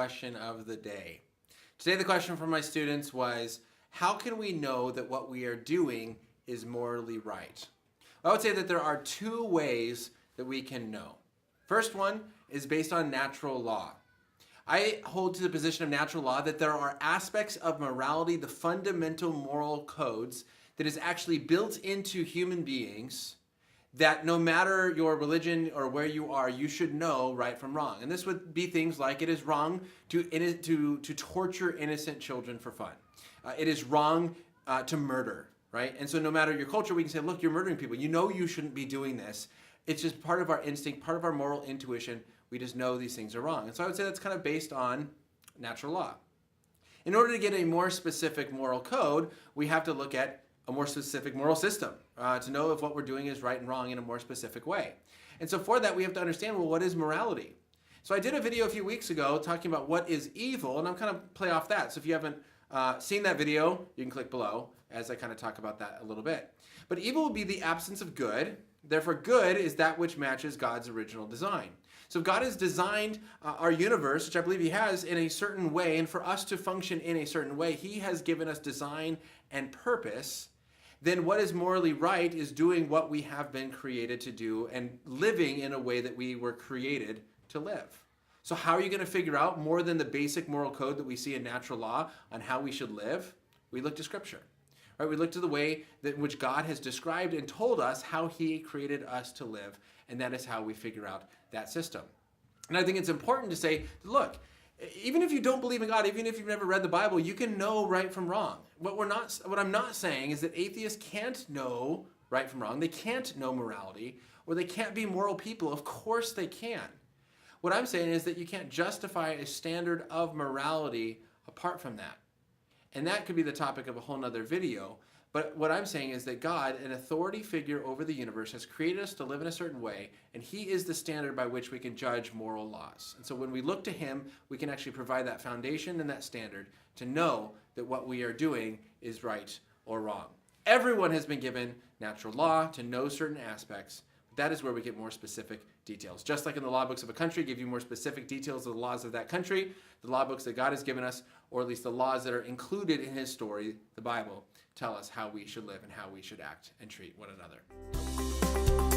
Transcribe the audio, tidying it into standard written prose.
question of the day. Today the question from my students was, how can we know that what we are doing is morally right? I would say that there are two ways that we can know. First one is based on natural law. I hold to the position of natural law that there are aspects of morality, the fundamental moral codes, that is actually built into human beings that no matter your religion or where you are, you should know right from wrong. And this would be things like it is wrong to torture innocent children for fun. It is wrong to murder, right? And so no matter your culture, we can say, look, you're murdering people. You know you shouldn't be doing this. It's just part of our instinct, part of our moral intuition. We just know these things are wrong. And so I would say that's kind of based on natural law. In order to get a more specific moral code, we have to look at a more specific moral system to know if what we're doing is right and wrong in a more specific way. And so for that, we have to understand, well, what is morality? So I did a video a few weeks ago talking about what is evil, and I'm kind of play off that. So if you haven't seen that video, you can click below as I kind of talk about that a little bit. But evil would be the absence of good. Therefore, good is that which matches God's original design. So if God has designed our universe, which I believe he has, in a certain way, and for us to function in a certain way, he has given us design and purpose. Then what is morally right is doing what we have been created to do and living in a way that we were created to live. So how are you going to figure out more than the basic moral code that we see in natural law on how we should live? We look to Scripture. Right? We look to the way that in which God has described and told us how he created us to live, and that is how we figure out that system. And I think it's important to say, look, even if you don't believe in God, even if you've never read the Bible, you can know right from wrong. What I'm not saying is that atheists can't know right from wrong. They can't know morality, or they can't be moral people. Of course they can. What I'm saying is that you can't justify a standard of morality apart from that. And that could be the topic of a whole nother video. But what I'm saying is that God, an authority figure over the universe, has created us to live in a certain way, and he is the standard by which we can judge moral laws. And so when we look to him, we can actually provide that foundation and that standard to know that what we are doing is right or wrong. Everyone has been given natural law to know certain aspects. That is where we get more specific details. Just like in the law books of a country give you more specific details of the laws of that country, the law books that God has given us, or at least the laws that are included in his story, the Bible, tell us how we should live and how we should act and treat one another.